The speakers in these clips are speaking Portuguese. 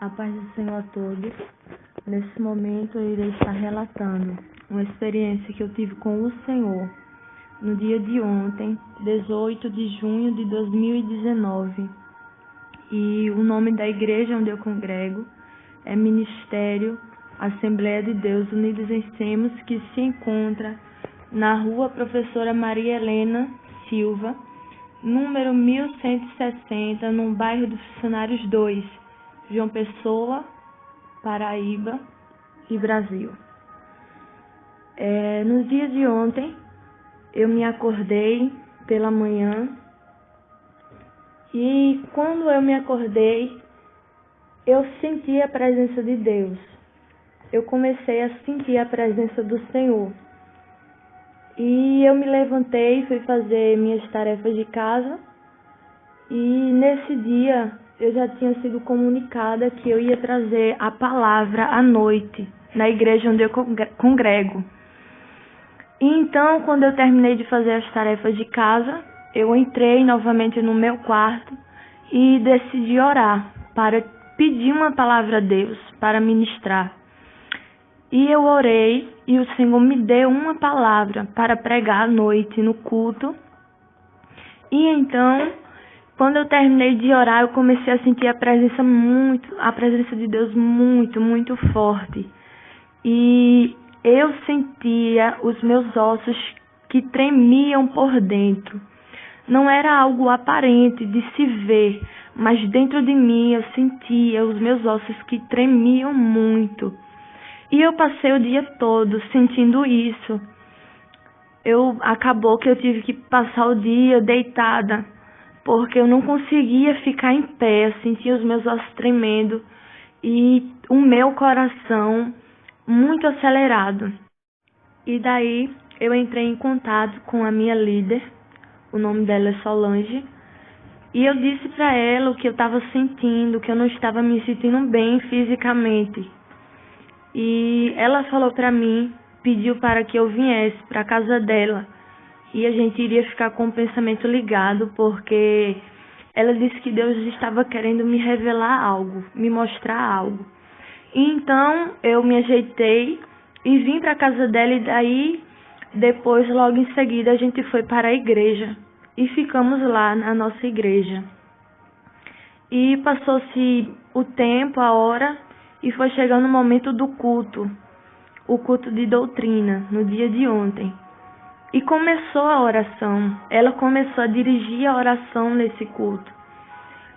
A paz do Senhor a todos. Nesse momento eu irei estar relatando uma experiência que eu tive com o Senhor no dia de ontem, 18 de junho de 2019. E o nome da igreja onde eu congrego é Ministério Assembleia de Deus Unidos em Semos, que se encontra na rua Professora Maria Helena Silva, número 1160, no bairro dos Funcionários 2, João Pessoa, Paraíba e Brasil. No dia de ontem, eu me acordei pela manhã e quando eu me acordei, eu senti a presença de Deus. Eu comecei a sentir a presença do Senhor. E eu me levantei, fui fazer minhas tarefas de casa e nesse dia eu já tinha sido comunicada que eu ia trazer a palavra à noite na igreja onde eu congrego. E então, quando eu terminei de fazer as tarefas de casa, eu entrei novamente no meu quarto e decidi orar para pedir uma palavra a Deus para ministrar. E eu orei e o Senhor me deu uma palavra para pregar à noite no culto. E então, quando eu terminei de orar, eu comecei a sentir a presença de Deus muito forte. E eu sentia os meus ossos que tremiam por dentro. Não era algo aparente de se ver, mas dentro de mim eu sentia os meus ossos que tremiam muito. E eu passei o dia todo sentindo isso. Acabou que eu tive que passar o dia deitada, porque eu não conseguia ficar em pé, eu sentia os meus ossos tremendo e o meu coração muito acelerado. E daí eu entrei em contato com a minha líder, o nome dela é Solange, e eu disse para ela o que eu estava sentindo, que eu não estava me sentindo bem fisicamente. E ela falou para mim, pediu para que eu viesse para a casa dela e a gente iria ficar com o pensamento ligado, porque ela disse que Deus estava querendo me revelar algo, me mostrar algo. E então eu me ajeitei e vim para a casa dela e daí depois, logo em seguida, a gente foi para a igreja e ficamos lá na nossa igreja. E passou-se o tempo, a hora, e foi chegando o momento do culto, o culto de doutrina, no dia de ontem. E começou a oração, ela começou a dirigir a oração nesse culto.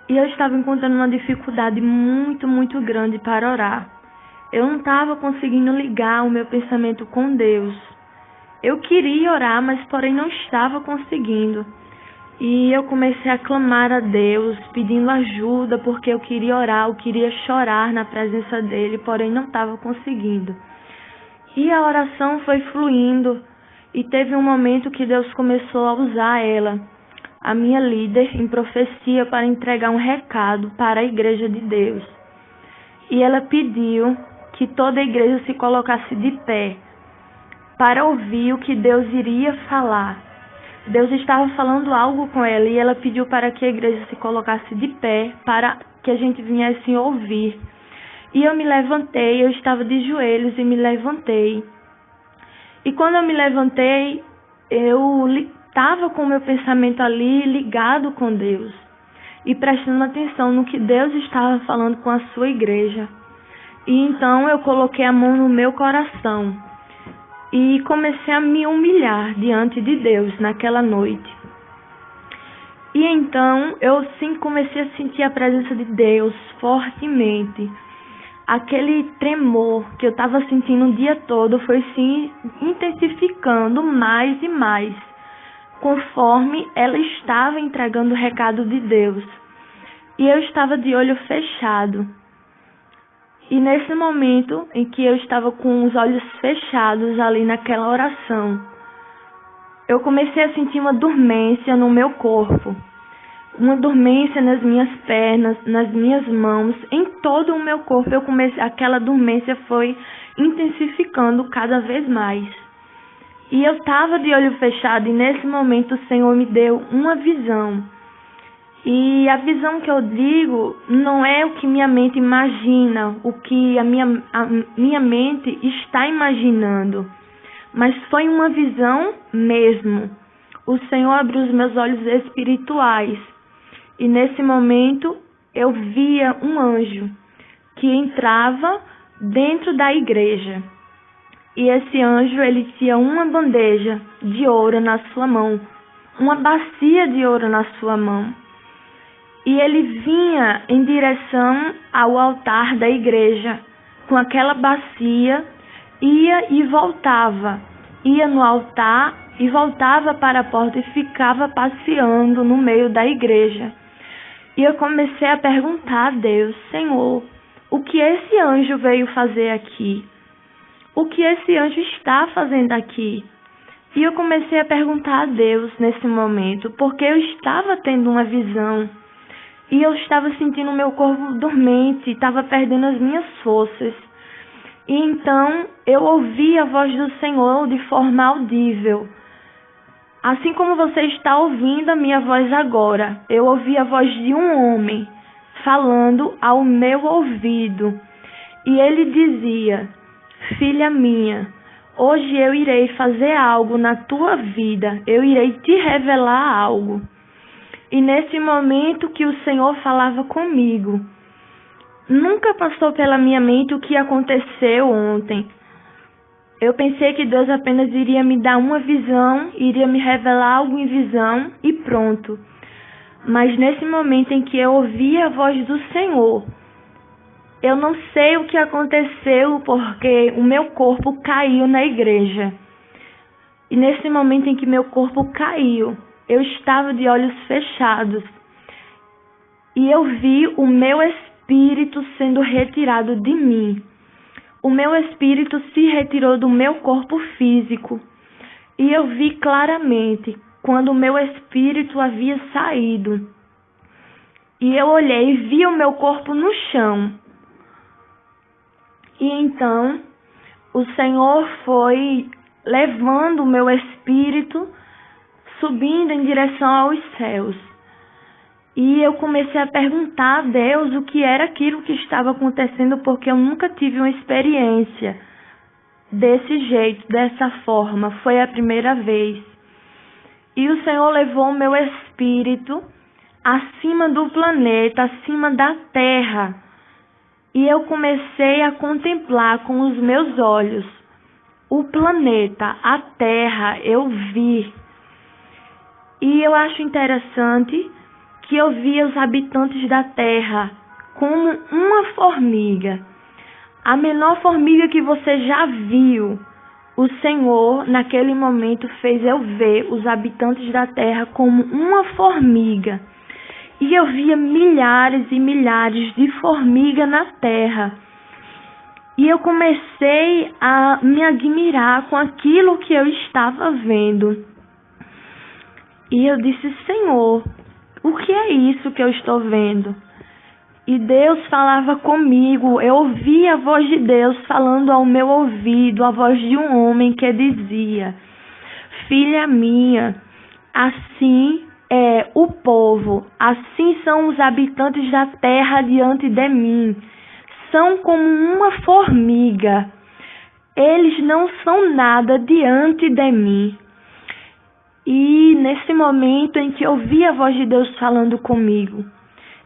E eu estava encontrando uma dificuldade muito grande para orar. Eu não estava conseguindo ligar o meu pensamento com Deus. Eu queria orar, mas porém não estava conseguindo. E eu comecei a clamar a Deus, pedindo ajuda, porque eu queria orar, eu queria chorar na presença dele, porém não estava conseguindo. E a oração foi fluindo, e teve um momento que Deus começou a usar ela, a minha líder, em profecia, para entregar um recado para a igreja de Deus. E ela pediu que toda a igreja se colocasse de pé, para ouvir o que Deus iria falar. Deus estava falando algo com ela e ela pediu para que a igreja se colocasse de pé para que a gente viesse ouvir. E eu me levantei, eu estava de joelhos e me levantei. E quando eu me levantei, eu estava com o meu pensamento ali ligado com Deus e prestando atenção no que Deus estava falando com a sua igreja. E então eu coloquei a mão no meu coração e comecei a me humilhar diante de Deus naquela noite. E então eu sim comecei a sentir a presença de Deus fortemente. Aquele tremor que eu estava sentindo o dia todo foi se intensificando mais e mais, conforme ela estava entregando o recado de Deus. E eu estava de olho fechado. E nesse momento em que eu estava com os olhos fechados ali naquela oração, eu comecei a sentir uma dormência no meu corpo, uma dormência nas minhas pernas, nas minhas mãos, em todo o meu corpo. Aquela dormência foi intensificando cada vez mais. E eu estava de olho fechado e nesse momento o Senhor me deu uma visão. E a visão que eu digo não é o que minha mente imagina, o que a minha mente está imaginando, mas foi uma visão mesmo. O Senhor abriu os meus olhos espirituais e nesse momento eu via um anjo que entrava dentro da igreja. E esse anjo, ele tinha uma bandeja de ouro na sua mão, uma bacia de ouro na sua mão. E ele vinha em direção ao altar da igreja, com aquela bacia, ia e voltava. Ia no altar e voltava para a porta e ficava passeando no meio da igreja. E eu comecei a perguntar a Deus: Senhor, o que esse anjo veio fazer aqui? O que esse anjo está fazendo aqui? E eu comecei a perguntar a Deus nesse momento, porque eu estava tendo uma visão. E eu estava sentindo o meu corpo dormente, estava perdendo as minhas forças. E então eu ouvi a voz do Senhor de forma audível. Assim como você está ouvindo a minha voz agora, eu ouvi a voz de um homem falando ao meu ouvido. E ele dizia: Filha minha, hoje eu irei fazer algo na tua vida, eu irei te revelar algo. E nesse momento que o Senhor falava comigo, nunca passou pela minha mente o que aconteceu ontem. Eu pensei que Deus apenas iria me dar uma visão, iria me revelar algo em visão e pronto. Mas nesse momento em que eu ouvi a voz do Senhor, eu não sei o que aconteceu porque o meu corpo caiu na igreja. E nesse momento em que meu corpo caiu, eu estava de olhos fechados e eu vi o meu espírito sendo retirado de mim. O meu espírito se retirou do meu corpo físico e eu vi claramente quando o meu espírito havia saído. E eu olhei e vi o meu corpo no chão. E então o Senhor foi levando o meu espírito, subindo em direção aos céus. E eu comecei a perguntar a Deus o que era aquilo que estava acontecendo, porque eu nunca tive uma experiência desse jeito, dessa forma. Foi a primeira vez. E o Senhor levou o meu espírito acima do planeta, acima da terra. E eu comecei a contemplar com os meus olhos o planeta, a terra, eu vi. E eu acho interessante que eu via os habitantes da terra como uma formiga. A menor formiga que você já viu, o Senhor, naquele momento, fez eu ver os habitantes da terra como uma formiga. E eu via milhares e milhares de formigas na terra. E eu comecei a me admirar com aquilo que eu estava vendo. E eu disse: Senhor, o que é isso que eu estou vendo? E Deus falava comigo, eu ouvia a voz de Deus falando ao meu ouvido, a voz de um homem que dizia: Filha minha, assim é o povo, assim são os habitantes da terra diante de mim. São como uma formiga, eles não são nada diante de mim. E nesse momento em que eu ouvi a voz de Deus falando comigo,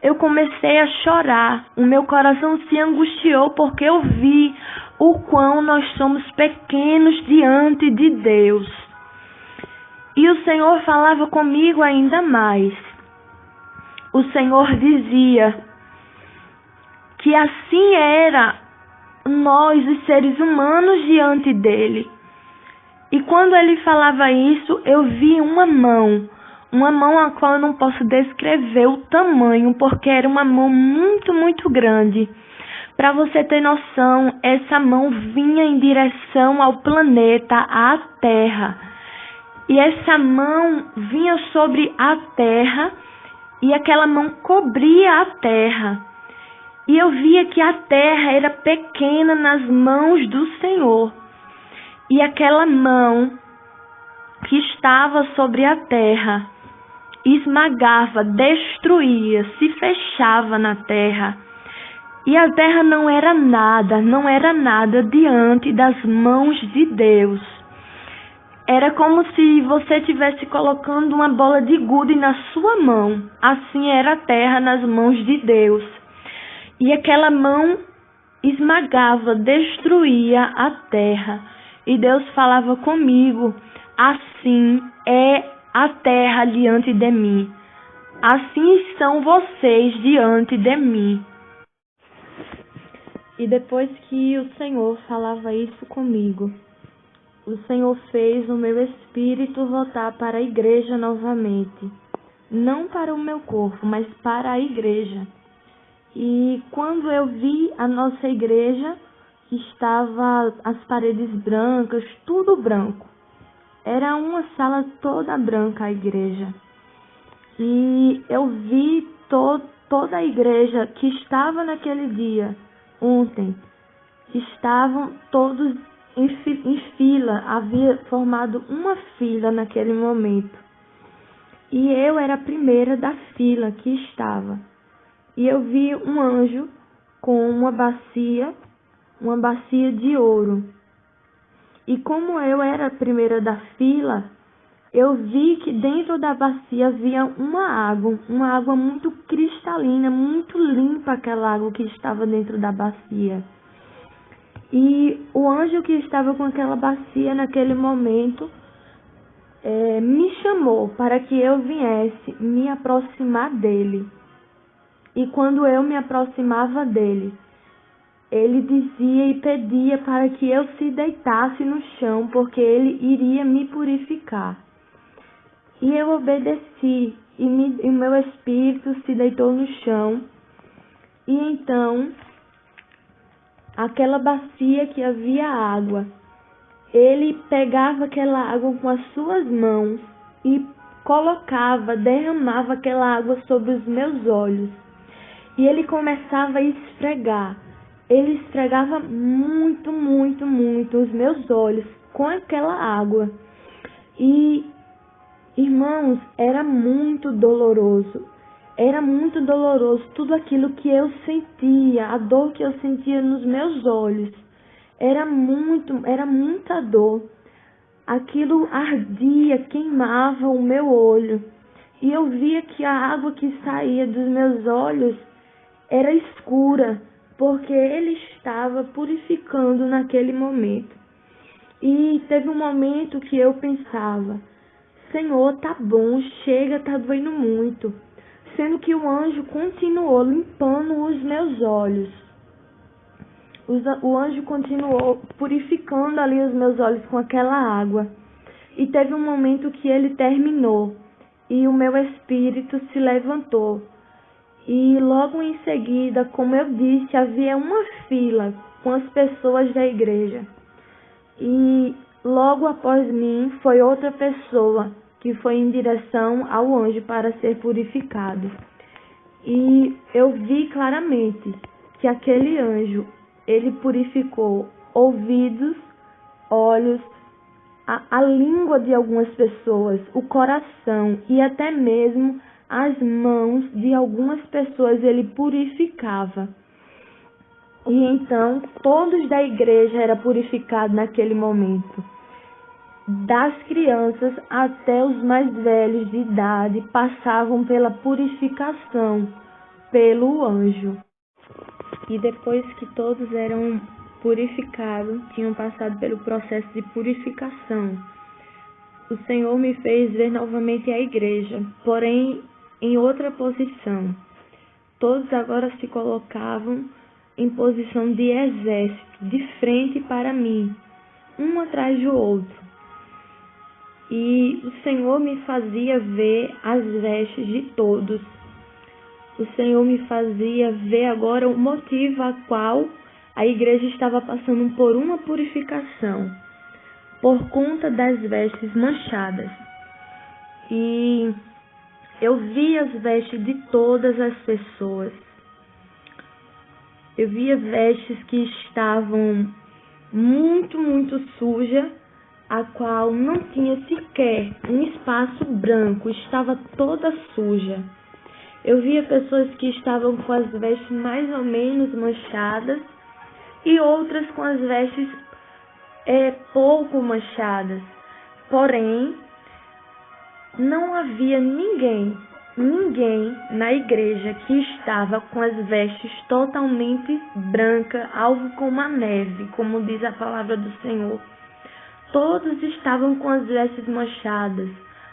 eu comecei a chorar, o meu coração se angustiou porque eu vi o quão nós somos pequenos diante de Deus. E o Senhor falava comigo ainda mais. O Senhor dizia que assim era nós, os seres humanos, diante dele. E quando ele falava isso, eu vi uma mão a qual eu não posso descrever o tamanho, porque era uma mão muito, muito grande. Para você ter noção, essa mão vinha em direção ao planeta, à Terra. E essa mão vinha sobre a Terra e aquela mão cobria a Terra. E eu via que a Terra era pequena nas mãos do Senhor. E aquela mão que estava sobre a terra esmagava, destruía, se fechava na terra. E a terra não era nada diante das mãos de Deus. Era como se você estivesse colocando uma bola de gude na sua mão. Assim era a terra nas mãos de Deus. E aquela mão esmagava, destruía a terra. E Deus falava comigo: assim é a terra diante de mim. Assim estão vocês diante de mim. E depois que o Senhor falava isso comigo, o Senhor fez o meu espírito voltar para a igreja novamente. Não para o meu corpo, mas para a igreja. E quando eu vi a nossa igreja, estava as paredes brancas, tudo branco. Era uma sala toda branca a igreja. E eu vi toda a igreja que estava naquele dia, ontem, estavam todos em fila, havia formado uma fila naquele momento. E eu era a primeira da fila que estava. E eu vi um anjo com uma bacia de ouro. E como eu era a primeira da fila, eu vi que dentro da bacia havia uma água muito cristalina, muito limpa, aquela água que estava dentro da bacia. E o anjo que estava com aquela bacia naquele momento me chamou para que eu viesse me aproximar dele. E quando eu me aproximava dele, ele dizia e pedia para que eu se deitasse no chão, porque ele iria me purificar. E eu obedeci, e o meu espírito se deitou no chão. E então, aquela bacia que havia água, ele pegava aquela água com as suas mãos e derramava aquela água sobre os meus olhos. E ele começava a esfregar. Ele esfregava muito os meus olhos com aquela água. E, irmãos, era muito doloroso. Era muito doloroso tudo aquilo que eu sentia, a dor que eu sentia nos meus olhos. Era muita dor. Aquilo ardia, queimava o meu olho. E eu via que a água que saía dos meus olhos era escura, porque ele estava purificando naquele momento. E teve um momento que eu pensava: Senhor, tá bom, chega, tá doendo muito. Sendo que o anjo continuou limpando os meus olhos. O anjo continuou purificando ali os meus olhos com aquela água. E teve um momento que ele terminou e o meu espírito se levantou. E logo em seguida, como eu disse, havia uma fila com as pessoas da igreja. E logo após mim foi outra pessoa que foi em direção ao anjo para ser purificado. E eu vi claramente que aquele anjo, ele purificou ouvidos, olhos, a língua de algumas pessoas, o coração e até mesmo as mãos de algumas pessoas ele purificava. E então todos da igreja eram purificados naquele momento. Das crianças até os mais velhos de idade passavam pela purificação pelo anjo. E depois que todos eram purificados, tinham passado pelo processo de purificação, o Senhor me fez ver novamente a igreja, porém em outra posição. Todos agora se colocavam em posição de exército, de frente para mim, um atrás do outro. E o Senhor me fazia ver as vestes de todos. O Senhor me fazia ver agora o motivo a qual a igreja estava passando por uma purificação, por conta das vestes manchadas. E eu vi as vestes de todas as pessoas. Eu via vestes que estavam muito sujas a qual não tinha sequer um espaço branco, estava toda suja. Eu via pessoas que estavam com as vestes mais ou menos manchadas e outras com as vestes pouco manchadas. Porém, não havia ninguém na igreja que estava com as vestes totalmente brancas, algo como a neve, como diz a palavra do Senhor. Todos estavam com as vestes manchadas.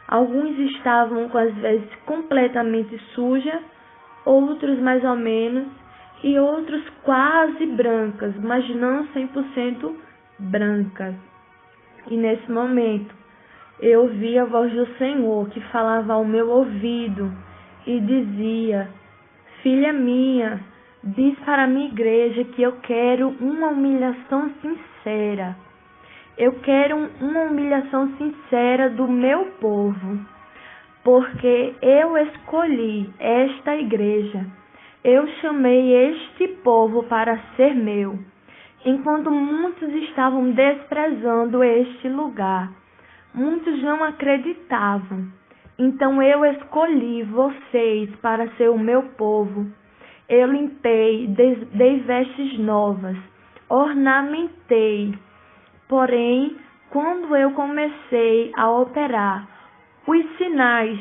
Alguns estavam com as vestes completamente sujas, outros mais ou menos, e outros quase brancas, mas não 100% brancas. E nesse momento, eu ouvi a voz do Senhor que falava ao meu ouvido e dizia: filha minha, diz para a minha igreja que eu quero uma humilhação sincera. Eu quero uma humilhação sincera do meu povo, porque eu escolhi esta igreja. Eu chamei este povo para ser meu, enquanto muitos estavam desprezando este lugar. Muitos não acreditavam. Então eu escolhi vocês para ser o meu povo. Eu limpei, dei vestes novas, ornamentei. Porém, quando eu comecei a operar os sinais,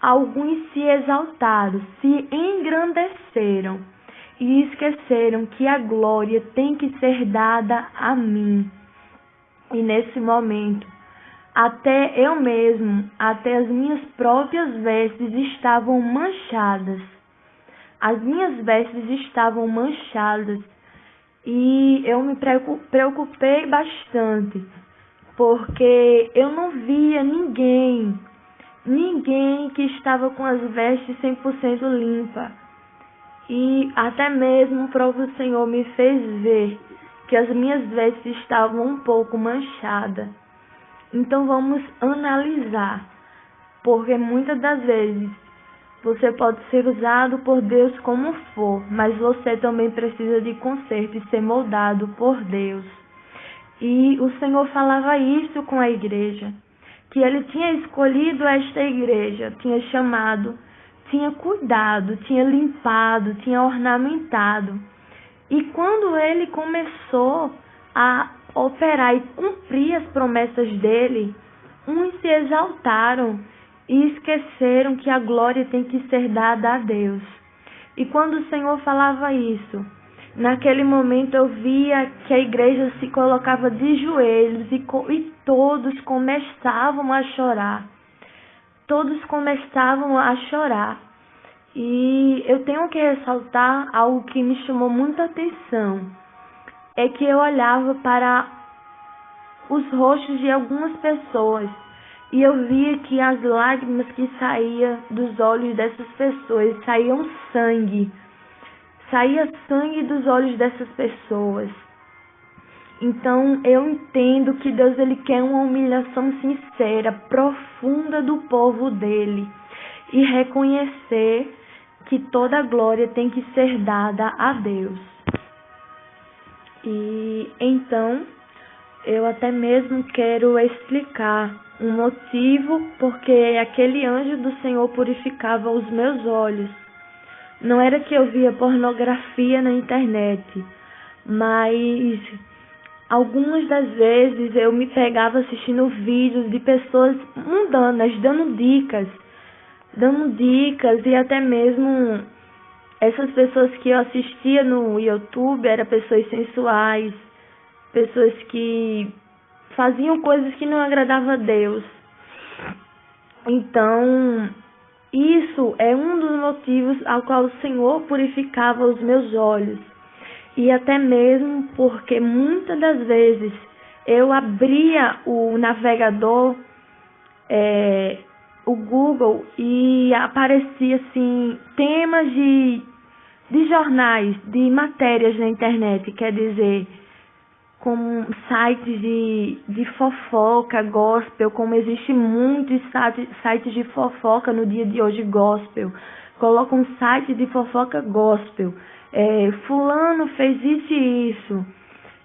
alguns se exaltaram, se engrandeceram e esqueceram que a glória tem que ser dada a mim. E nesse momento, até eu mesmo, até as minhas próprias vestes estavam manchadas. As minhas vestes estavam manchadas e eu me preocupei bastante, porque eu não via ninguém que estava com as vestes 100% limpa. E até mesmo o próprio Senhor me fez ver que as minhas vestes estavam um pouco manchadas. Então vamos analisar, porque muitas das vezes você pode ser usado por Deus como for, mas você também precisa de conserto e ser moldado por Deus. E o Senhor falava isso com a igreja, que Ele tinha escolhido esta igreja, tinha chamado, tinha cuidado, tinha limpado, tinha ornamentado. E quando Ele começou a operar e cumprir as promessas dele, uns se exaltaram e esqueceram que a glória tem que ser dada a Deus. E quando o Senhor falava isso, naquele momento eu via que a igreja se colocava de joelhos e todos começavam a chorar. Todos começavam a chorar. E eu tenho que ressaltar algo que me chamou muita atenção. É que eu olhava para os rostos de algumas pessoas e eu via que as lágrimas que saíam dos olhos dessas pessoas, saía sangue dos olhos dessas pessoas. Então eu entendo que Deus ele quer uma humilhação sincera, profunda do povo dele e reconhecer que toda a glória tem que ser dada a Deus. E então eu até mesmo quero explicar um motivo porque aquele anjo do Senhor purificava os meus olhos. Não era que eu via pornografia na internet, mas algumas das vezes eu me pegava assistindo vídeos de pessoas mundanas, dando dicas e até mesmo essas pessoas que eu assistia no YouTube eram pessoas sensuais, pessoas que faziam coisas que não agradavam a Deus. Então, isso é um dos motivos ao qual o Senhor purificava os meus olhos. E até mesmo porque muitas das vezes eu abria o navegador, o Google, e aparecia assim, temas de jornais, de matérias na internet, quer dizer, com sites de fofoca, gospel, como existe muitos sites de fofoca no dia de hoje, gospel. Colocam um site de fofoca gospel. Fulano fez isso e isso.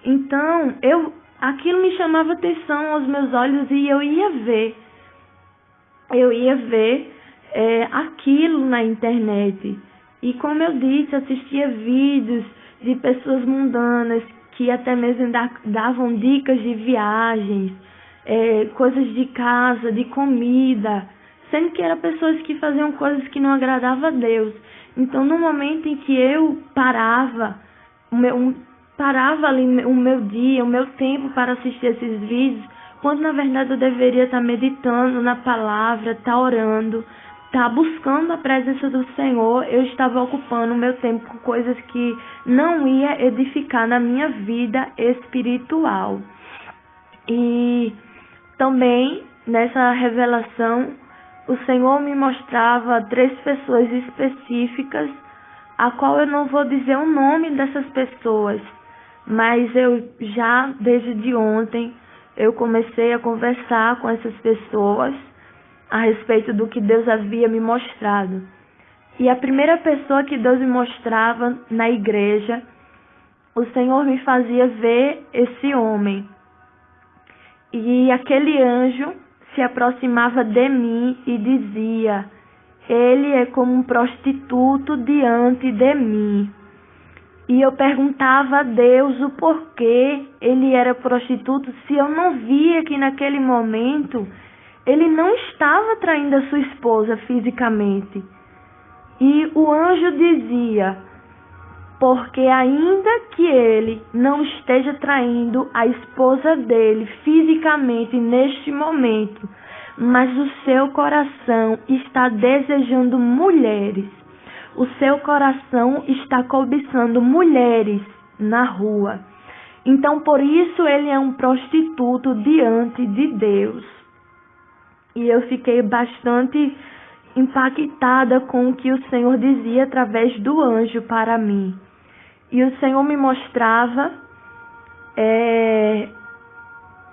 Então, eu aquilo me chamava atenção aos meus olhos e eu ia ver. Aquilo na internet. E como eu disse, assistia vídeos de pessoas mundanas que até mesmo davam dicas de viagens, coisas de casa, de comida, sendo que eram pessoas que faziam coisas que não agradavam a Deus. Então, no momento em que eu parava ali o meu dia, o meu tempo para assistir esses vídeos, quando na verdade eu deveria estar meditando na palavra, estar orando, estar buscando a presença do Senhor, eu estava ocupando o meu tempo com coisas que não ia edificar na minha vida espiritual. E também nessa revelação, o Senhor me mostrava 3 pessoas específicas, a qual eu não vou dizer o nome dessas pessoas, mas eu já desde ontem eu comecei a conversar com essas pessoas a respeito do que Deus havia me mostrado. E a primeira pessoa que Deus me mostrava na igreja, o Senhor me fazia ver esse homem. E aquele anjo se aproximava de mim e dizia: ele é como um prostituto diante de mim. E eu perguntava a Deus o porquê ele era prostituto, se eu não via que naquele momento ele não estava traindo a sua esposa fisicamente. E o anjo dizia: porque ainda que ele não esteja traindo a esposa dele fisicamente neste momento, mas o seu coração está desejando mulheres. O seu coração está cobiçando mulheres na rua. Então, por isso, ele é um prostituto diante de Deus. E eu fiquei bastante impactada com o que o Senhor dizia através do anjo para mim. E o Senhor me mostrava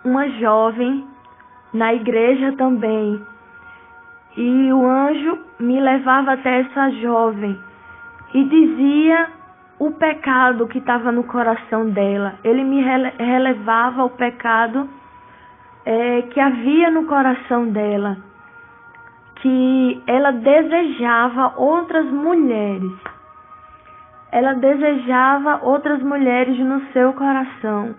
uma jovem na igreja também. E o anjo me levava até essa jovem e dizia o pecado que estava no coração dela. Ele me relevava o pecado que havia no coração dela, que ela desejava outras mulheres. Ela desejava outras mulheres no seu coração.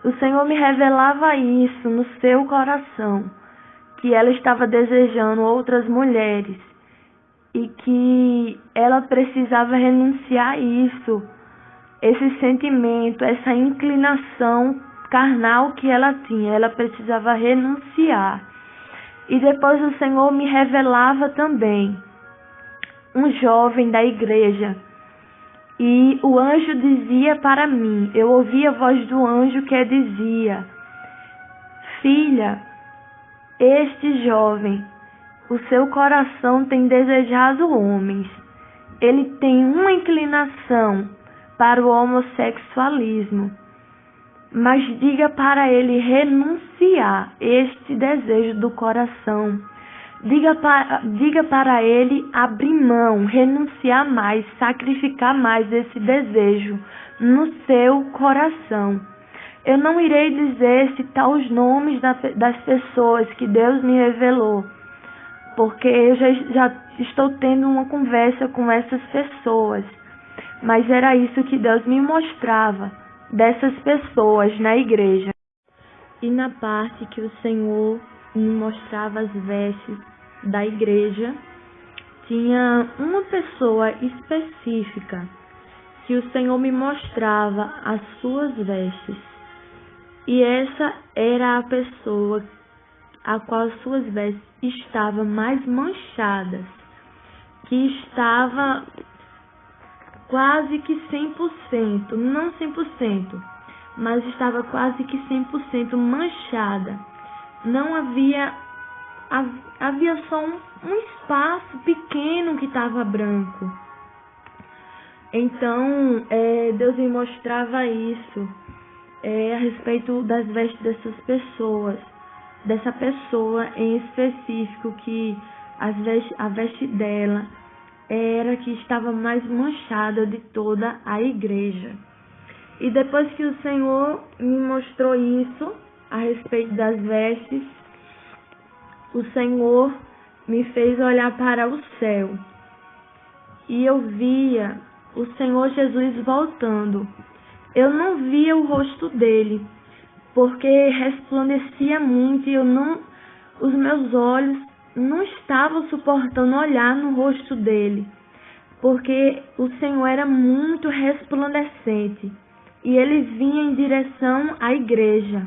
O Senhor me revelava isso no seu coração, que ela estava desejando outras mulheres e que ela precisava renunciar a isso, esse sentimento, essa inclinação carnal que ela tinha, ela precisava renunciar. E depois o Senhor me revelava também um jovem da igreja. E o anjo dizia para mim, eu ouvia a voz do anjo que dizia: filha, este jovem, o seu coração tem desejado homens. Ele tem uma inclinação para o homossexualismo. Mas diga para ele renunciar este desejo do coração. Diga para ele abrir mão, renunciar mais, sacrificar mais esse desejo no seu coração. Eu não irei citar os nomes das pessoas que Deus me revelou, porque eu já estou tendo uma conversa com essas pessoas. Mas era isso que Deus me mostrava dessas pessoas na igreja. E na parte que o Senhor me mostrava as vestes da igreja, tinha uma pessoa específica que o Senhor me mostrava as suas vestes. E essa era a pessoa a qual as suas vestes estavam mais manchadas, que estava quase que 100%, não 100%, mas estava quase que 100% manchada. Não havia só um espaço pequeno que estava branco. Então, Deus me mostrava isso, a respeito das vestes dessas pessoas, dessa pessoa em específico, que a veste dela era que estava mais manchada de toda a igreja. E depois que o Senhor me mostrou isso a respeito das vestes, o Senhor me fez olhar para o céu. E eu via o Senhor Jesus voltando. Eu não via o rosto dele, porque resplandecia muito e os meus olhos não estavam suportando olhar no rosto dele, porque o Senhor era muito resplandecente. E ele vinha em direção à igreja,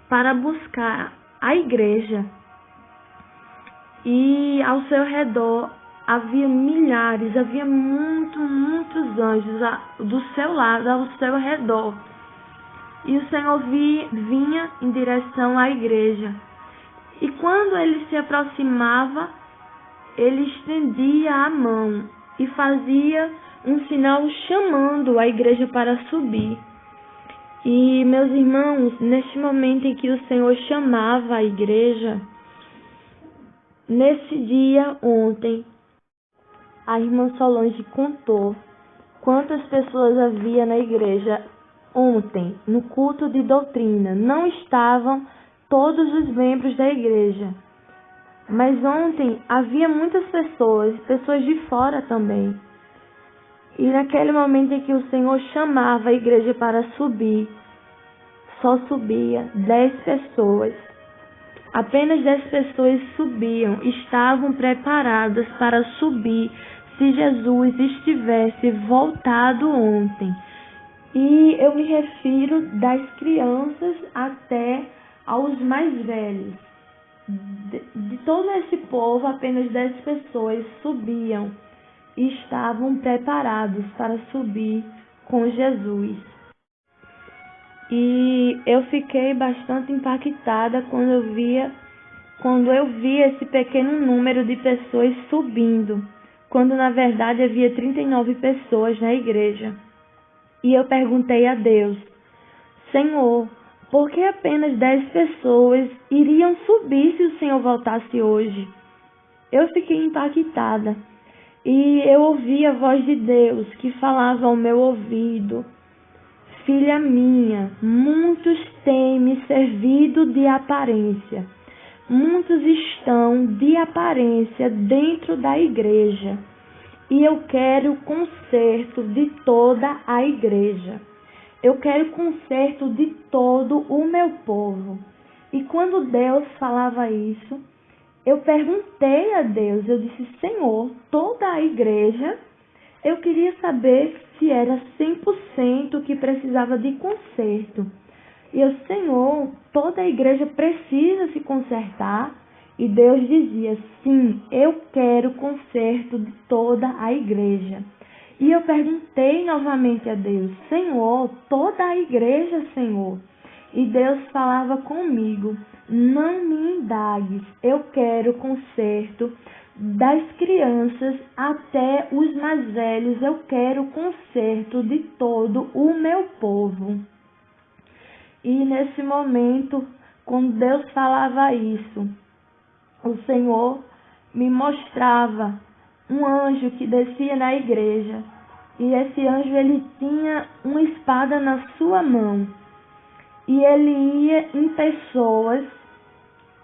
para buscar a igreja. E ao seu redor havia milhares, havia muitos anjos do seu lado, ao seu redor. E o Senhor vinha em direção à igreja. E quando ele se aproximava, ele estendia a mão e fazia um sinal chamando a igreja para subir. E, meus irmãos, neste momento em que o Senhor chamava a igreja, nesse dia, ontem, a irmã Solange contou quantas pessoas havia na igreja ontem, no culto de doutrina. Não estavam todos os membros da igreja, mas ontem havia muitas pessoas de fora também. E naquele momento em que o Senhor chamava a igreja para subir, só subia 10 pessoas. Apenas 10 pessoas subiam, estavam preparadas para subir se Jesus estivesse voltado ontem. E eu me refiro das crianças até aos mais velhos. De todo esse povo, apenas 10 pessoas subiam e estavam preparados para subir com Jesus. E eu fiquei bastante impactada quando eu vi esse pequeno número de pessoas subindo, quando na verdade havia 39 pessoas na igreja. E eu perguntei a Deus: Senhor, por que apenas 10 pessoas iriam subir se o Senhor voltasse hoje? Eu fiquei impactada. E eu ouvi a voz de Deus que falava ao meu ouvido: Filha minha, muitos têm me servido de aparência. Muitos estão de aparência dentro da igreja. E eu quero o conserto de toda a igreja. Eu quero o conserto de todo o meu povo. E quando Deus falava isso, eu perguntei a Deus, eu disse: Senhor, toda a igreja, eu queria saber se era 100% que precisava de conserto. E eu: Senhor, toda a igreja precisa se consertar? E Deus dizia: sim, eu quero conserto de toda a igreja. E eu perguntei novamente a Deus: Senhor, toda a igreja, Senhor? E Deus falava comigo: não me indagues, eu quero conserto das crianças até os mais velhos, eu quero conserto de todo o meu povo. E nesse momento, quando Deus falava isso, o Senhor me mostrava um anjo que descia na igreja. E esse anjo, ele tinha uma espada na sua mão. E ele ia em pessoas.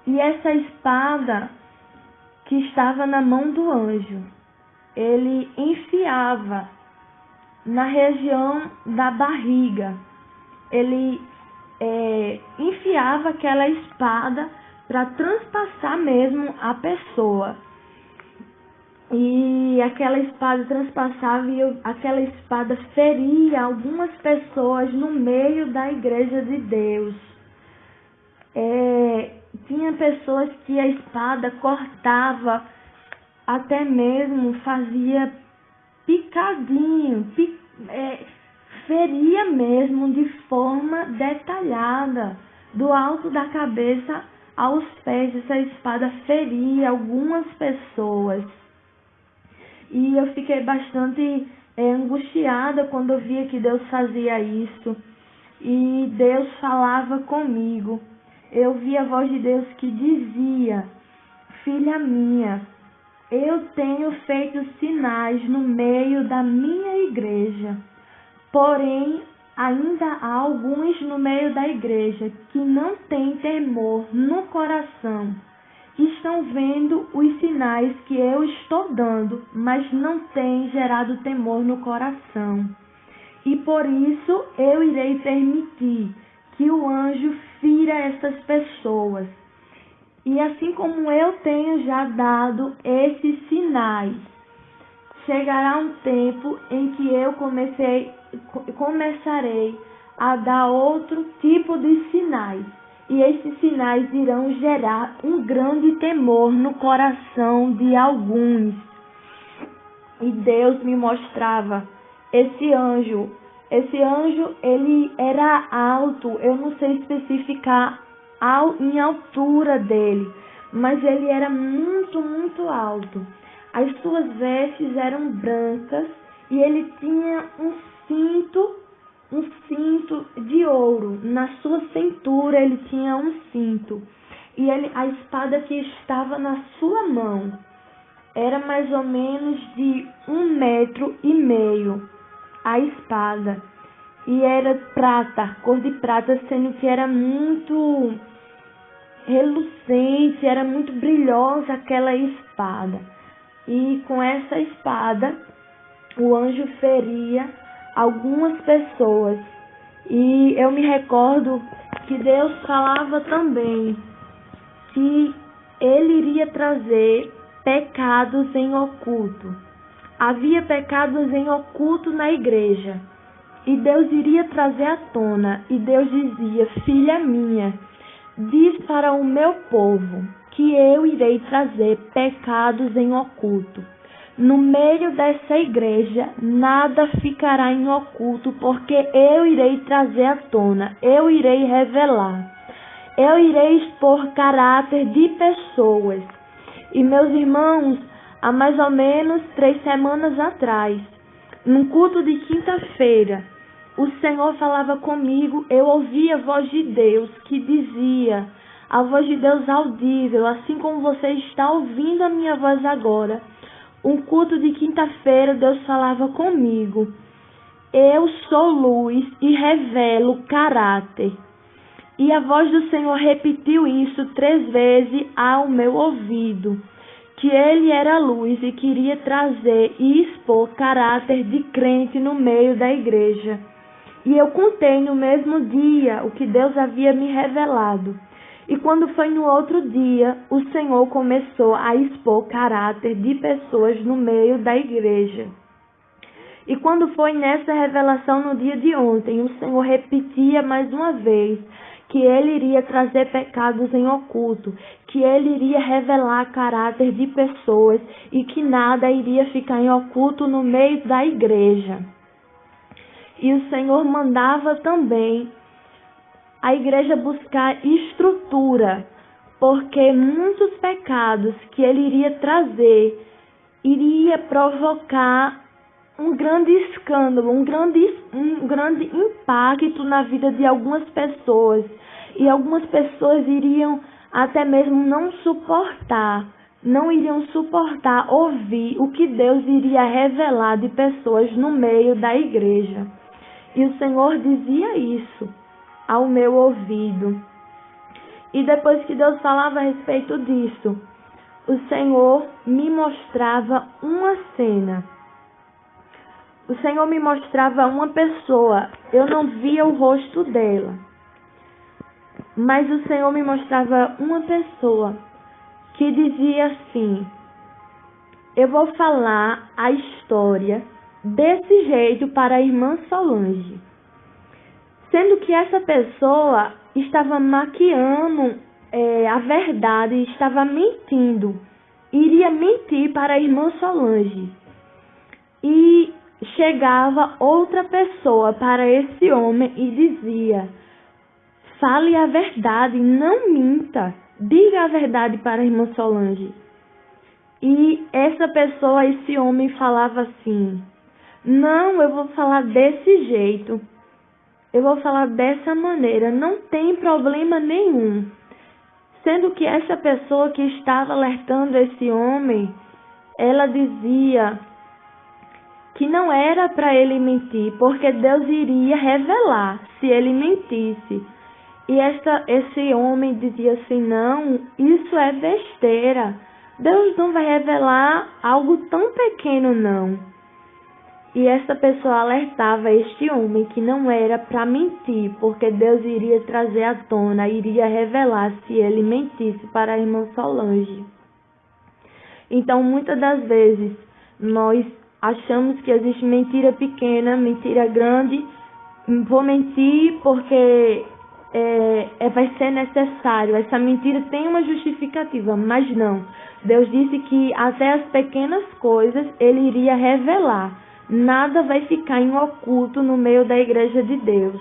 E essa espada que estava na mão do anjo, ele enfiava na região da barriga. Ele enfiava aquela espada para transpassar mesmo a pessoa. E aquela espada transpassava e aquela espada feria algumas pessoas no meio da igreja de Deus. Tinha pessoas que a espada cortava, até mesmo fazia picadinho, feria mesmo de forma detalhada, do alto da cabeça aos pés. Essa espada feria algumas pessoas. E eu fiquei bastante angustiada quando eu via que Deus fazia isso. E Deus falava comigo. Eu vi a voz de Deus que dizia: filha minha, eu tenho feito sinais no meio da minha igreja. Porém, ainda há alguns no meio da igreja que não têm temor no coração. Estão vendo os sinais que eu estou dando, mas não têm gerado temor no coração. E por isso eu irei permitir que o anjo fira essas pessoas. E assim como eu tenho já dado esses sinais, chegará um tempo em que eu começarei a dar outro tipo de sinais. E esses sinais irão gerar um grande temor no coração de alguns. E Deus me mostrava esse anjo. Esse anjo, ele era alto, eu não sei especificar em altura dele, mas ele era muito, muito alto. As suas vestes eram brancas e ele tinha um cinto de ouro. Na sua cintura ele tinha um cinto. E a espada que estava na sua mão era mais ou menos de 1,5 metros a espada. E era prata, cor de prata, sendo que era muito relucente, era muito brilhosa aquela espada. E com essa espada, o anjo feria algumas pessoas. E eu me recordo que Deus falava também que ele iria trazer pecados em oculto. Havia pecados em oculto na igreja. E Deus iria trazer à tona. E Deus dizia: filha minha, diz para o meu povo que eu irei trazer pecados em oculto. No meio dessa igreja, nada ficará em oculto, porque eu irei trazer à tona, eu irei revelar, eu irei expor caráter de pessoas. E meus irmãos, há mais ou menos 3 semanas atrás, num culto de quinta-feira, o Senhor falava comigo, eu ouvi a voz de Deus que dizia, a voz de Deus audível, assim como você está ouvindo a minha voz agora. Um culto de quinta-feira, Deus falava comigo. Eu sou luz e revelo caráter. E a voz do Senhor repetiu isso 3 vezes ao meu ouvido. Que ele era luz e queria trazer e expor caráter de crente no meio da igreja. E eu contei no mesmo dia o que Deus havia me revelado. E quando foi no outro dia, o Senhor começou a expor caráter de pessoas no meio da igreja. E quando foi nessa revelação no dia de ontem, o Senhor repetia mais uma vez que ele iria trazer pecados em oculto, que ele iria revelar caráter de pessoas e que nada iria ficar em oculto no meio da igreja. E o Senhor mandava também a igreja buscar estrutura, porque muitos pecados que ele iria trazer iria provocar um grande escândalo, um grande impacto na vida de algumas pessoas. E algumas pessoas iriam até mesmo não iriam suportar ouvir o que Deus iria revelar de pessoas no meio da igreja. E o Senhor dizia isso ao meu ouvido. E depois que Deus falava a respeito disso, o Senhor me mostrava uma cena. O Senhor me mostrava uma pessoa. Eu não via o rosto dela. Mas o Senhor me mostrava uma pessoa que dizia assim: eu vou falar a história desse jeito para a irmã Solange. Sendo que essa pessoa estava maquiando a verdade, estava mentindo. Iria mentir para a irmã Solange. E chegava outra pessoa para esse homem e dizia: fale a verdade, não minta. Diga a verdade para a irmã Solange. E essa pessoa, esse homem falava assim: não, eu vou falar desse jeito. Eu vou falar dessa maneira, não tem problema nenhum. Sendo que essa pessoa que estava alertando esse homem, ela dizia que não era para ele mentir, porque Deus iria revelar se ele mentisse. E esse homem dizia assim, não, isso é besteira. Deus não vai revelar algo tão pequeno, não. E essa pessoa alertava este homem que não era para mentir, porque Deus iria trazer à tona, iria revelar se ele mentisse para a irmã Solange. Então, muitas das vezes, nós achamos que existe mentira pequena, mentira grande. Vou mentir porque vai ser necessário. Essa mentira tem uma justificativa, mas não. Deus disse que até as pequenas coisas Ele iria revelar. Nada vai ficar em oculto no meio da igreja de Deus.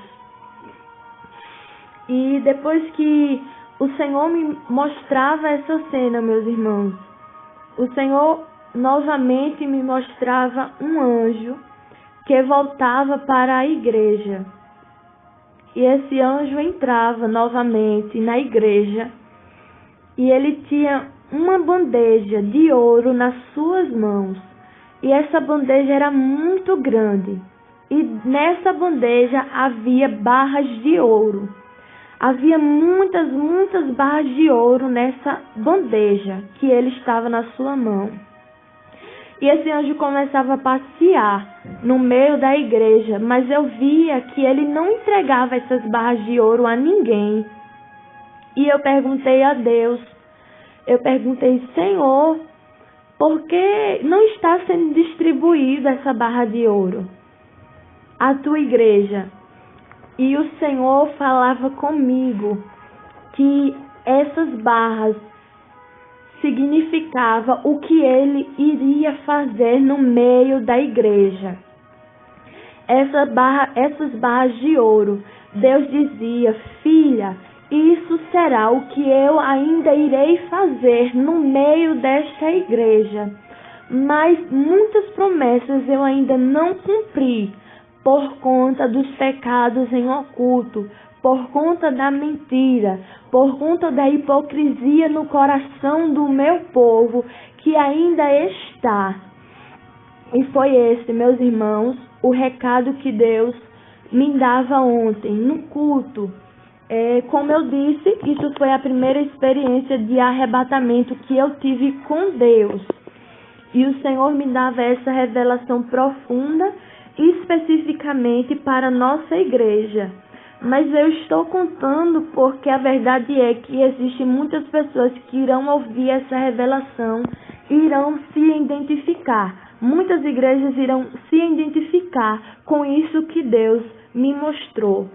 E depois que o Senhor me mostrava essa cena, meus irmãos, o Senhor novamente me mostrava um anjo que voltava para a igreja. E esse anjo entrava novamente na igreja e ele tinha uma bandeja de ouro nas suas mãos. E essa bandeja era muito grande. E nessa bandeja havia barras de ouro. Havia muitas barras de ouro nessa bandeja que ele estava na sua mão. E esse anjo começava a passear no meio da igreja, mas eu via que ele não entregava essas barras de ouro a ninguém. E eu perguntei a Deus, Senhor, por que não está sendo distribuída essa barra de ouro à tua igreja? E o Senhor falava comigo que essas barras significava o que ele iria fazer no meio da igreja. Essas barras de ouro, Deus dizia, filha, isso será o que eu ainda irei fazer no meio desta igreja. Mas muitas promessas eu ainda não cumpri por conta dos pecados em oculto, por conta da mentira, por conta da hipocrisia no coração do meu povo, que ainda está. E foi esse, meus irmãos, o recado que Deus me dava ontem, no culto. Como eu disse, isso foi a primeira experiência de arrebatamento que eu tive com Deus. E o Senhor me dava essa revelação profunda, especificamente para a nossa igreja. Mas eu estou contando porque a verdade é que existem muitas pessoas que irão ouvir essa revelação e irão se identificar. Muitas igrejas irão se identificar com isso que Deus me mostrou.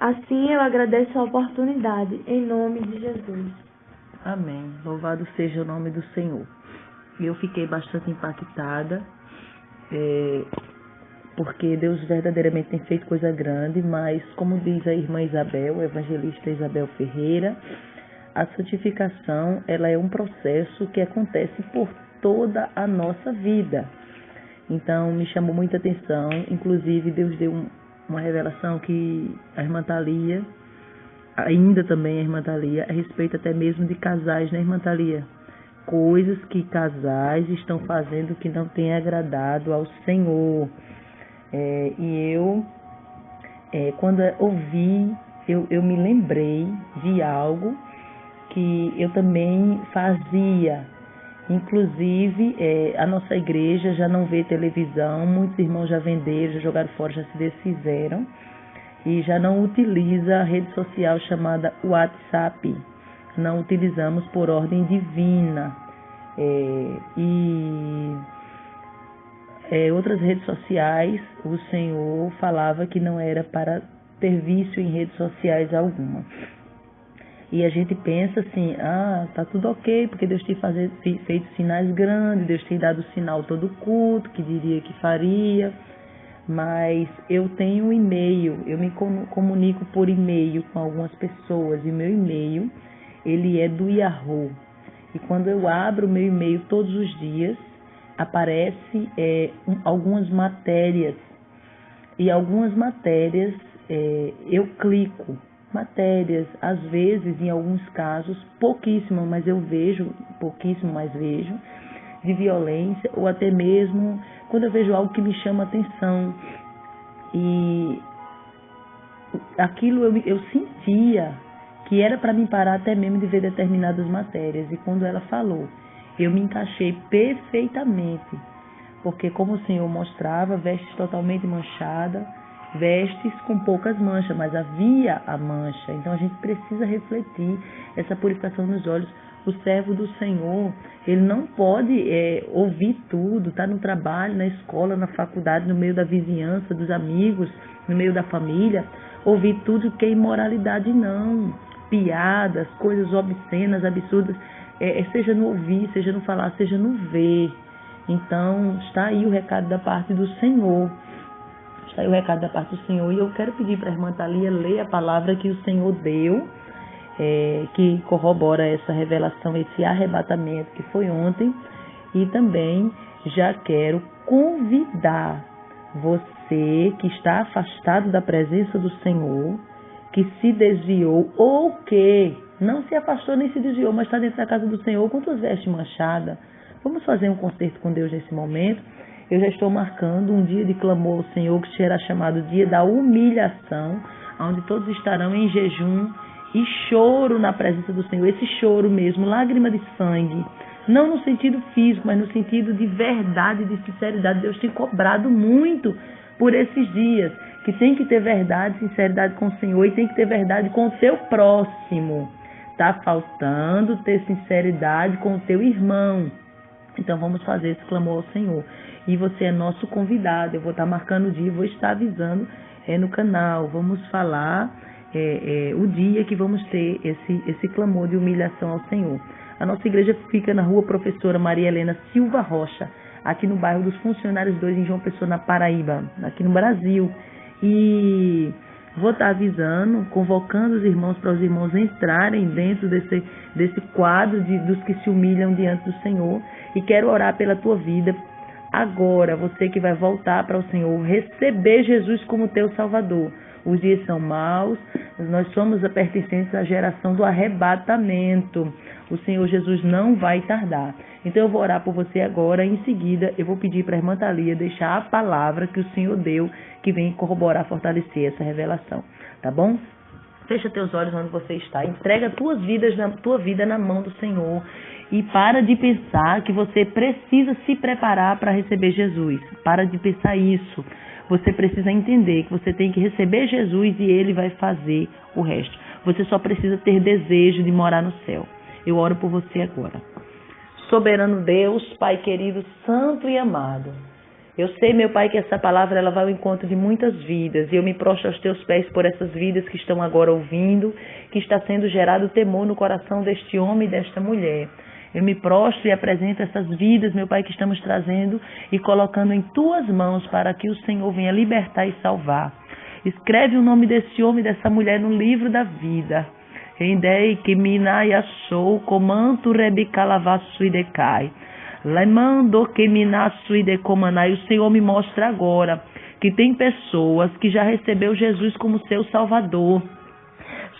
Assim eu agradeço a oportunidade, em nome de Jesus. Amém. Louvado seja o nome do Senhor. Eu fiquei bastante impactada, porque Deus verdadeiramente tem feito coisa grande, mas como diz a irmã Isabel, a evangelista Isabel Ferreira, a santificação ela é um processo que acontece por toda a nossa vida. Então me chamou muita atenção, inclusive Deus deu uma revelação que a irmã Thalia, ainda também a irmã Thalia, a respeito até mesmo de casais, né, irmã Thalia? Coisas que casais estão fazendo que não tem agradado ao Senhor. E eu, quando ouvi, eu me lembrei de algo que eu também fazia. Inclusive, a nossa igreja já não vê televisão, muitos irmãos já venderam, já jogaram fora, já se desfizeram, e já não utiliza a rede social chamada WhatsApp. Não utilizamos por ordem divina. Outras redes sociais, o Senhor falava que não era para ter vício em redes sociais alguma. E a gente pensa assim, tá tudo ok, porque Deus tem feito sinais grandes, Deus tem dado sinal todo culto, que diria que faria. Mas eu tenho um e-mail, eu me comunico por e-mail com algumas pessoas, e meu e-mail, ele é do Yahoo. E quando eu abro o meu e-mail todos os dias, aparece algumas matérias. E algumas matérias eu clico. Matérias, às vezes, em alguns casos, pouquíssimo, mas vejo, de violência, ou até mesmo quando eu vejo algo que me chama atenção. E aquilo eu sentia que era para me parar até mesmo de ver determinadas matérias. E quando ela falou, eu me encaixei perfeitamente. Porque como o Senhor mostrava, vestes totalmente manchada, vestes com poucas manchas, mas havia a mancha. Então a gente precisa refletir essa purificação nos olhos. O servo do Senhor, ele não pode ouvir tudo, tá no trabalho, na escola, na faculdade, no meio da vizinhança, dos amigos, no meio da família, ouvir tudo que é imoralidade, não. Piadas, coisas obscenas, absurdas, seja no ouvir, seja no falar, seja no ver. Então, está aí o recado da parte do Senhor. Está aí o recado da parte do Senhor. E eu quero pedir para a irmã Thalia ler a palavra que o Senhor deu, que corrobora essa revelação, esse arrebatamento que foi ontem. E também já quero convidar você que está afastado da presença do Senhor, que se desviou ou que não se afastou nem se desviou, mas está dentro da casa do Senhor com suas vestes manchadas. Vamos fazer um concerto com Deus nesse momento. Eu já estou marcando um dia de clamor ao Senhor, que será chamado dia da humilhação, onde todos estarão em jejum e choro na presença do Senhor. Esse choro mesmo, lágrima de sangue, não no sentido físico, mas no sentido de verdade, de sinceridade. Deus tem cobrado muito por esses dias, que tem que ter verdade, sinceridade com o Senhor e tem que ter verdade com o teu próximo. Está faltando ter sinceridade com o teu irmão. Então vamos fazer esse clamor ao Senhor. E você é nosso convidado. Eu vou estar marcando o dia, vou estar avisando no canal. Vamos falar o dia que vamos ter esse clamor de humilhação ao Senhor. A nossa igreja fica na rua Professora Maria Helena Silva Rocha, aqui no bairro dos Funcionários 2, em João Pessoa, na Paraíba, aqui no Brasil. E vou estar avisando, convocando os irmãos para os irmãos entrarem dentro desse quadro dos que se humilham diante do Senhor. E quero orar pela tua vida agora, você que vai voltar para o Senhor, receber Jesus como teu Salvador. Os dias são maus, nós somos pertencentes à geração do arrebatamento. O Senhor Jesus não vai tardar. Então eu vou orar por você agora, em seguida eu vou pedir para a irmã Thalia deixar a palavra que o Senhor deu, que vem corroborar, fortalecer essa revelação. Tá bom? Fecha teus olhos onde você está, entrega tua vida na mão do Senhor e para de pensar que você precisa se preparar para receber Jesus. Para de pensar isso. Você precisa entender que você tem que receber Jesus e Ele vai fazer o resto. Você só precisa ter desejo de morar no céu. Eu oro por você agora. Soberano Deus, Pai querido, santo e amado. Eu sei, meu Pai, que essa palavra ela vai ao encontro de muitas vidas. E eu me prostro aos teus pés por essas vidas que estão agora ouvindo, que está sendo gerado temor no coração deste homem e desta mulher. Eu me prostro e apresento essas vidas, meu Pai, que estamos trazendo e colocando em tuas mãos para que o Senhor venha libertar e salvar. Escreve o nome desse homem e dessa mulher no livro da vida. Rendei que minai achou, comanto rebicalavassu e decai. Lemando que minassu e decomanai. O Senhor me mostra agora que tem pessoas que já recebeu Jesus como seu Salvador.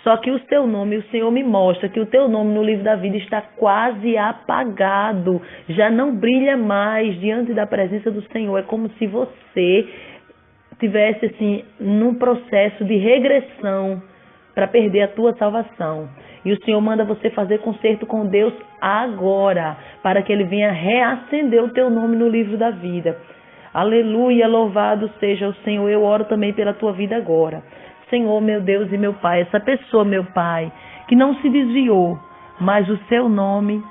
Só que o teu nome, o Senhor me mostra que o teu nome no livro da vida está quase apagado. Já não brilha mais diante da presença do Senhor. É como se você tivesse assim num processo de regressão para perder a tua salvação. E o Senhor manda você fazer concerto com Deus agora, para que Ele venha reacender o teu nome no livro da vida. Aleluia, louvado seja o Senhor. Eu oro também pela tua vida agora. Senhor, meu Deus e meu Pai, essa pessoa, meu Pai, que não se desviou, mas o seu nome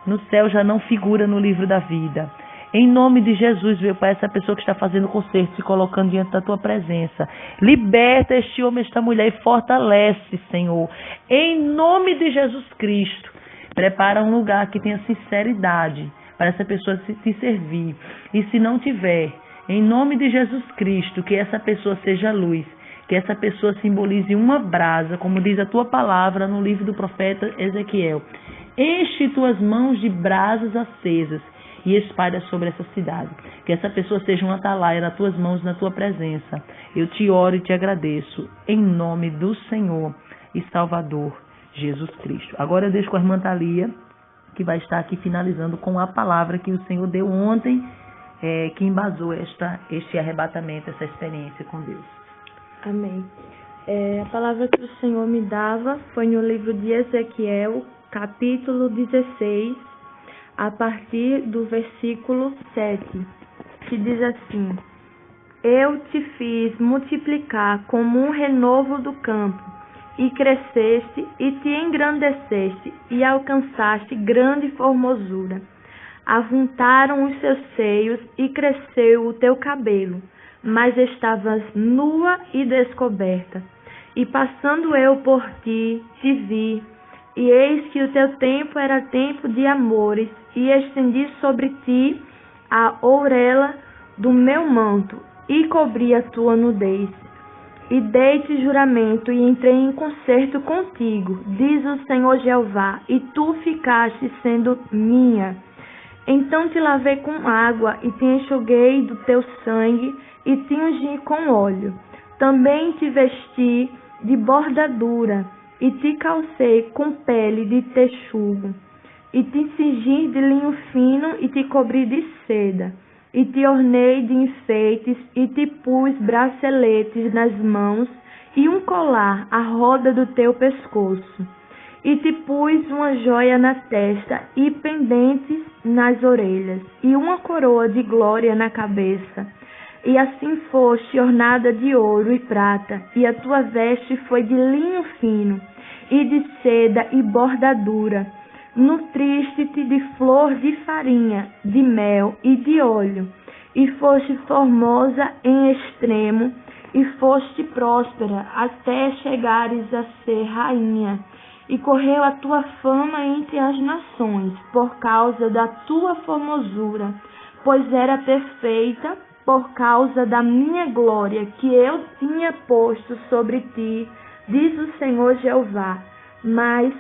no céu já não figura no livro da vida. Em nome de Jesus, meu Pai, essa pessoa que está fazendo concerto, se colocando diante da tua presença. Liberta este homem, esta mulher e fortalece, Senhor. Em nome de Jesus Cristo. Prepara um lugar que tenha sinceridade para essa pessoa te servir. E se não tiver, em nome de Jesus Cristo, que essa pessoa seja luz. Que essa pessoa simbolize uma brasa, como diz a tua palavra no livro do profeta Ezequiel. Enche tuas mãos de brasas acesas e espalha sobre essa cidade. Que essa pessoa seja uma atalaia nas tuas mãos, na tua presença. Eu te oro e te agradeço, em nome do Senhor e Salvador Jesus Cristo. Agora eu deixo com a irmã Thalia, que vai estar aqui finalizando com a palavra que o Senhor deu ontem que embasou este arrebatamento, essa experiência com Deus. Amém. A palavra que o Senhor me dava foi no livro de Ezequiel, capítulo 16, a partir do versículo 7, que diz assim: Eu te fiz multiplicar como um renovo do campo, e cresceste, e te engrandeceste, e alcançaste grande formosura. Avuntaram os seus seios, e cresceu o teu cabelo, mas estavas nua e descoberta. E passando eu por ti, te vi, e eis que o teu tempo era tempo de amores, e estendi sobre ti a ourela do meu manto, e cobri a tua nudez. E dei-te juramento, e entrei em concerto contigo, diz o Senhor Jeová, e tu ficaste sendo minha. Então te lavei com água, e te enxuguei do teu sangue, e te ungi com óleo. Também te vesti de bordadura, e te calcei com pele de texugo, e te cingi de linho fino, e te cobri de seda, e te ornei de enfeites, e te pus braceletes nas mãos, e um colar à roda do teu pescoço, e te pus uma joia na testa, e pendentes nas orelhas, e uma coroa de glória na cabeça. E assim foste ornada de ouro e prata, e a tua veste foi de linho fino, e de seda e bordadura. Nutriste-te de flor de farinha, de mel e de óleo, e foste formosa em extremo, e foste próspera até chegares a ser rainha. E correu a tua fama entre as nações, por causa da tua formosura, pois era perfeita, por causa da minha glória, que eu tinha posto sobre ti, diz o Senhor Jeová. Mas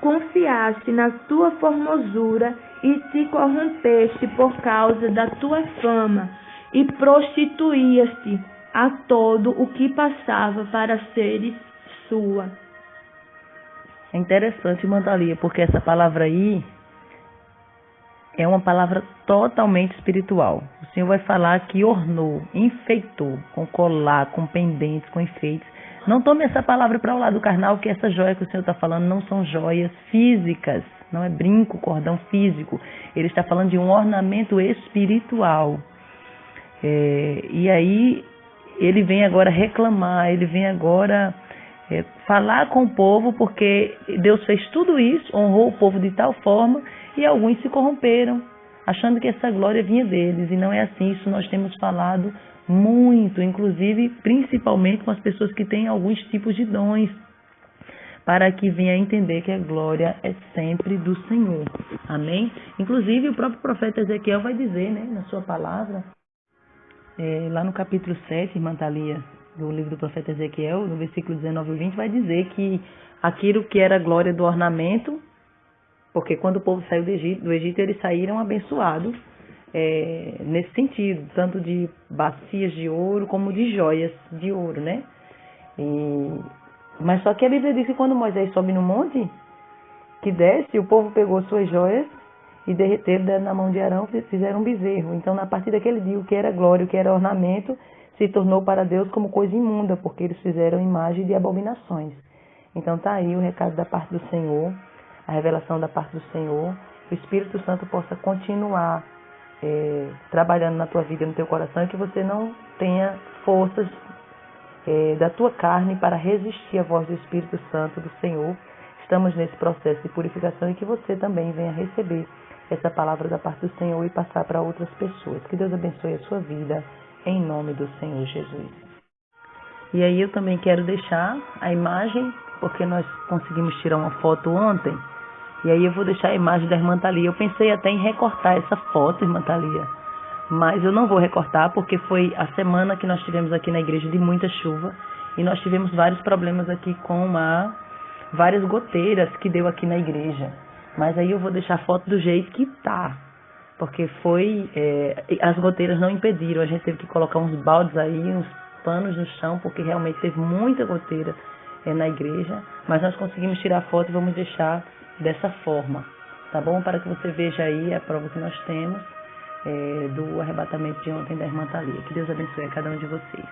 confiaste na tua formosura e te corrompeste por causa da tua fama, e prostituías-te a todo o que passava para seres sua. É interessante, Mandalia, porque essa palavra aí é uma palavra totalmente espiritual. O Senhor vai falar que ornou, enfeitou, com colar, com pendentes, com enfeites. Não tome essa palavra para o lado carnal, que essa joia que o Senhor está falando não são joias físicas, não é brinco, cordão físico. Ele está falando de um ornamento espiritual. E aí ele vem agora reclamar, ele vem agora falar com o povo, porque Deus fez tudo isso, honrou o povo de tal forma, e alguns se corromperam, achando que essa glória vinha deles, e não é assim. Isso nós temos falado muito, inclusive, principalmente com as pessoas que têm alguns tipos de dons, para que venha a entender que a glória é sempre do Senhor. Amém? Inclusive, o próprio profeta Ezequiel vai dizer, né, na sua palavra, lá no capítulo 7, irmã Thalia, do livro do profeta Ezequiel, no versículo 19 e 20, vai dizer que aquilo que era a glória do ornamento, porque quando o povo saiu do Egito, eles saíram abençoados, nesse sentido, tanto de bacias de ouro como de joias de ouro, né? Mas só que a Bíblia diz que quando Moisés sobe no monte, que desce, o povo pegou suas joias e derreteram, deram na mão de Arão, fizeram um bezerro. Então, a partir daquele dia, o que era glória, o que era ornamento, se tornou para Deus como coisa imunda, porque eles fizeram imagem de abominações. Então, está aí o recado da parte do Senhor, a revelação da parte do Senhor. O Espírito Santo possa continuar trabalhando na tua vida, no teu coração, e que você não tenha forças da tua carne para resistir à voz do Espírito Santo do Senhor. Estamos nesse processo de purificação, e que você também venha receber essa palavra da parte do Senhor e passar para outras pessoas. Que Deus abençoe a sua vida, em nome do Senhor Jesus. E aí eu também quero deixar a imagem, porque nós conseguimos tirar uma foto ontem, e aí eu vou deixar a imagem da irmã Thalia. Eu pensei até em recortar essa foto, irmã Thalia, mas eu não vou recortar, porque foi a semana que nós tivemos aqui na igreja de muita chuva, e nós tivemos vários problemas aqui com várias goteiras que deu aqui na igreja. Mas aí eu vou deixar a foto do jeito que tá, porque as goteiras não impediram, a gente teve que colocar uns baldes aí, uns panos no chão, porque realmente teve muita goteira na igreja, mas nós conseguimos tirar a foto e vamos deixar dessa forma, tá bom? Para que você veja aí a prova que nós temos, do arrebatamento de ontem da irmã Thalia. Que Deus abençoe a cada um de vocês.